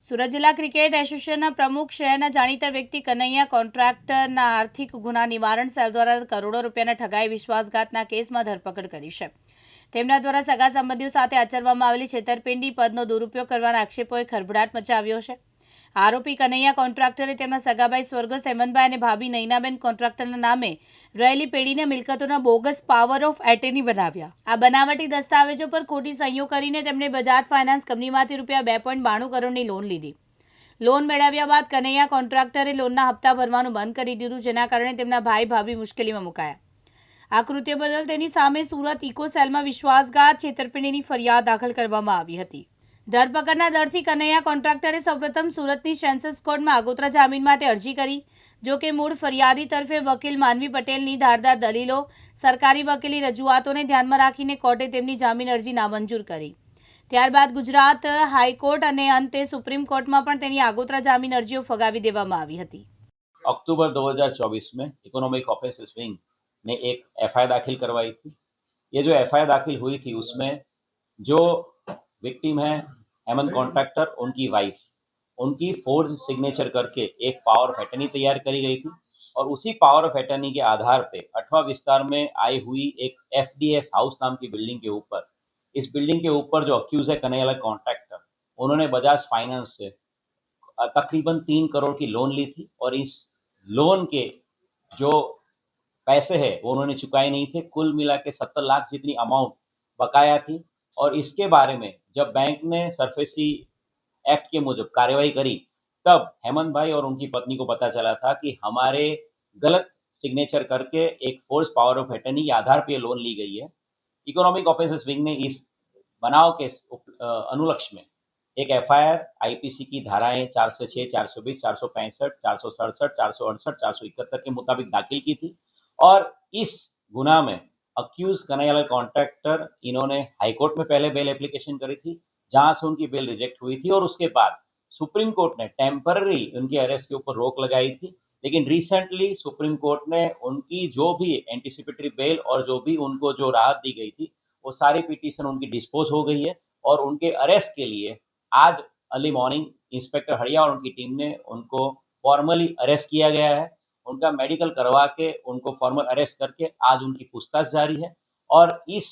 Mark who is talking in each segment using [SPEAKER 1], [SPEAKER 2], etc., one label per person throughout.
[SPEAKER 1] સુરત જિલ્લા ક્રિકેટ એસોસિએશનના પ્રમુખ શહેરના જાણીતા વ્યક્તિ કનૈયા કોન્ટ્રાક્ટરના આર્થિક ગુના નિવારણ સેલ દ્વારા કરોડો રૂપિયાના ઠગાઈ વિશ્વાસઘાતના કેસમાં ધરપકડ કરી છે. તેમના દ્વારા સગા સંબંધીઓ સાથે આચરવામાં આવેલી છેતરપિંડી પદનો દુરુપયોગ કરવાના આક્ષેપોએ ખળભળાટ મચાવ્યો છે. આરોપી કનૈયા કોન્ટ્રાક્ટરે તેમના સગાભાઈ સ્વર્ગસ્થ હેમંતભાઈ અને ભાભી નૈનાબેન કોન્ટ્રાક્ટરના નામે રહેલી પેઢીના મિલકતોના બોગસ પાવર ઓફ એટર્ની બનાવ્યા. આ બનાવટી દસ્તાવેજો પર ખોટી સહીઓ કરીને તેમણે બજાજ ફાઇનાન્સ કંપનીમાંથી રૂપિયા 2.92 કરોડની લોન લીધી. લોન મેળવ્યા બાદ કનૈયા કોન્ટ્રાક્ટરે લોનના હપ્તા ભરવાનું બંધ કરી દીધું, જેના કારણે તેમના ભાઈ ભાભી મુશ્કેલીમાં મુકાયા. આ કૃત્ય બદલ તેની સામે સુરત ઇકો સેલમાં વિશ્વાસઘાત છેતરપિંડીની ફરિયાદ દાખલ કરવામાં આવી હતી. ધરપકડના દરથી કનૈયા કોન્ટ્રાક્ટરે સૌપ્રથમ સુરતની સેન્સસ કોર્ટમાં આગોતરા જામીન માટે અરજી કરી. જો કે મૂળ ફરિયાદી તરફે વકીલ માનવી પટેલની ધારદાર દલીલો, સરકારી વકીલી રજૂઆતોને ધ્યાનમાં રાખીને કોર્ટે તેમની જામીન અરજી નામંજૂર કરી. ત્યારબાદ ગુજરાત હાઈકોર્ટ અને અંતે સુપ્રીમ કોર્ટમાં પણ તેની આગોતરા જામીન અરજીઓ ફગાવી દેવામાં આવી હતી.
[SPEAKER 2] अक्टूबर 2024 में इकोनॉमिक ऑफेंसेस विंग ने एक एफआईआर दाखिल करवाई थी. ये जो एफआईआर दाखिल हुई थी उसमें जो विक्टिम है हेमंत कॉन्ट्रैक्टर, उनकी वाइफ, उनकी फोर्ज सिग्नेचर करके एक पावर ऑफ अटर्नी तैयार करी गई थी और उसी पावर ऑफ अटर्नी के आधार पे 8वां विस्तार में आई हुई एक एफडीएस हाउस नाम की बिल्डिंग के ऊपर, इस बिल्डिंग के ऊपर जो अक्यूज है कन्हैया कॉन्ट्रैक्टर, उन्होंने बजाज फाइनेंस से तकरीबन 3 करोड़ की लोन ली थी और इस लोन के जो पैसे हैं वो उन्होंने चुकाए नहीं थे. कुल मिला के 70 लाख जितनी अमाउंट बकाया थी और इसके बारे में जब बैंक ने सरफेसी एक्ट के मुजब कार्रवाई करी तब हेमंत भाई और उनकी पत्नी को पता चला था कि हमारे गलत सिग्नेचर करके एक फोर्स पावर ऑफ अटर्नी के आधार पर लोन ली गई है. इकोनॉमिक ऑफेंसेस विंग ने इस बनाव के अनुलक्ष्य में एक एफआईआर आईपीसी की धाराएं 406, 420, 465, 467, 468, 471 के मुताबिक दाखिल की थी और इस गुना में अक्यूज कन्हैया कॉन्ट्रैक्टर इन्होंने हाईकोर्ट में पहले बेल एप्लीकेशन करी थी, जहां से उनकी बेल रिजेक्ट हुई थी और उसके बाद सुप्रीम कोर्ट ने टेम्पररी उनके अरेस्ट के ऊपर रोक लगाई थी. लेकिन रिसेंटली सुप्रीम कोर्ट ने उनकी जो भी एंटिसिपेटरी बेल और जो भी उनको जो राहत दी गई थी वो सारी पिटीशन उनकी डिस्पोज हो गई है और उनके अरेस्ट के लिए आज अर्ली मॉर्निंग इंस्पेक्टर हड़िया और उनकी टीम ने उनको फॉर्मली अरेस्ट किया गया है. उनका मेडिकल करवा के उनको फॉर्मल अरेस्ट करके आज उनकी पूछताछ जारी है और इस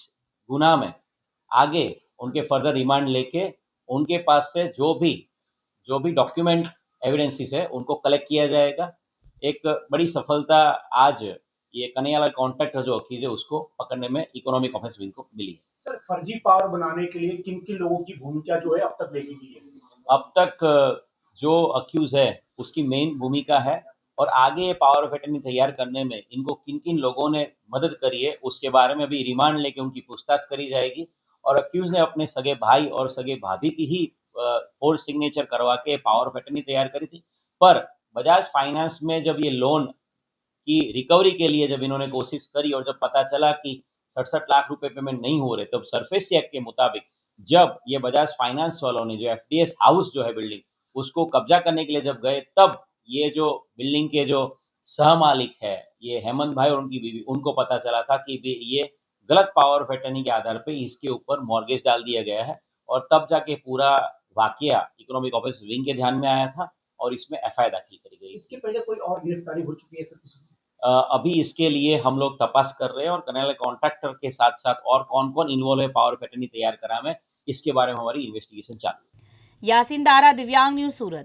[SPEAKER 2] गुना में आगे उनके फर्दर रिमांड लेके उनके पास से जो भी डॉक्यूमेंट एविडेंसेस है उनको कलेक्ट किया जाएगा. एक बड़ी सफलता आज ये कन्हैया कॉन्ट्रैक्टर जो अक्यूज है उसको पकड़ने में इकोनॉमिक ऑफेंस विंग को मिली है.
[SPEAKER 3] सर, फर्जी पावर बनाने के लिए किन किन लोगों की भूमिका जो है अब तक देखी गई है?
[SPEAKER 2] अब तक जो अक्यूज है उसकी मेन भूमिका है और आगे पावर ऑफ अटर्नी तैयार करने में इनको किन किन लोगों ने मदद करी है उसके बारे में भी रिमांड लेके उनकी पूछताछ करी जाएगी. और अक्यूज ने अपने सगे भाई और सगे भाभी की ही फोर्स सिग्नेचर करवा के पावर ऑफ अटर्नी तैयार करी थी. पर बजाज फाइनेंस में जब ये लोन की रिकवरी के लिए जब इन्होंने कोशिश करी और जब पता चला कि 67 लाख रुपए पेमेंट नहीं हो रहे, तब सरफेस एक्ट के मुताबिक जब ये बजाज फाइनेंस वालों ने जो एफडीएस हाउस जो है बिल्डिंग उसको कब्जा करने के लिए जब गए, तब ये जो बिल्डिंग के जो सहमालिक है ये हेमंत भाई और उनकी बीवी, उनको पता चला था कि ये गलत पावर ऑफ अटर्नी के आधार पे इसके ऊपर मॉर्गेज डाल दिया गया है और तब जाके पूरा वाकया इकोनॉमिक ऑफेंस विंग के ध्यान में आया था और इसमें एफआईआर दाखिल करी गई.
[SPEAKER 3] इसके पहले कोई और गिरफ्तारी हो चुकी है सर?
[SPEAKER 2] अभी इसके लिए हम लोग तपास कर रहे हैं और कन्हैया कॉन्ट्रैक्टर के साथ साथ और कौन कौन इन्वॉल्व है पावर ऑफ अटर्नी तैयार करा में, इसके बारे में हमारी इन्वेस्टिगेशन चालू है.
[SPEAKER 1] यासीन दारा, दिव्यांग न्यूज, सूरत.